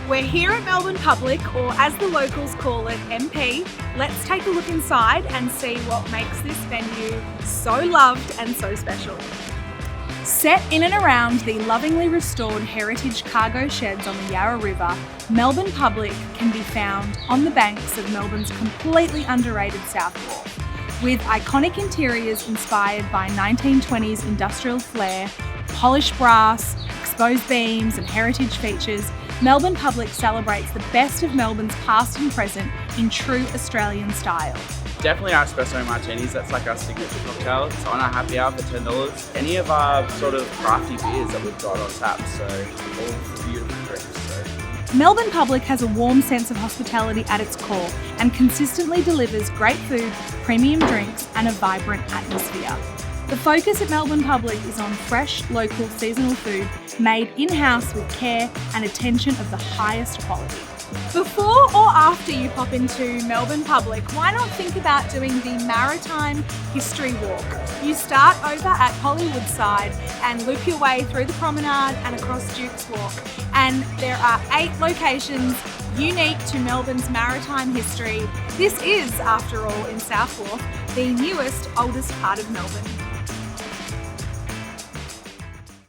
We're here at Melbourne Public, or as the locals call it, MP. Let's take a look inside and see what makes this venue so loved and so special. Set in and around the lovingly restored heritage cargo sheds on the Yarra River, Melbourne Public can be found on the banks of Melbourne's completely underrated South Wharf. With iconic interiors inspired by 1920s industrial flair, polished brass, exposed beams and heritage features, Melbourne Public celebrates the best of Melbourne's past and present in true Australian style. Definitely our espresso martinis, that's like our signature cocktail. It's on our happy hour for $10. Any of our sort of crafty beers that we've got on tap, so all beautiful drinks. So. Melbourne Public has a warm sense of hospitality at its core and consistently delivers great food, premium drinks and a vibrant atmosphere. The focus at Melbourne Public is on fresh, local, seasonal food made in-house with care and attention of the highest quality. Before or after you pop into Melbourne Public, why not think about doing the Maritime History Walk? You start over at Hollywood side and loop your way through the promenade and across Duke's Walk. And there are 8 locations unique to Melbourne's maritime history. This is, after all, in South Wharf, the newest, oldest part of Melbourne.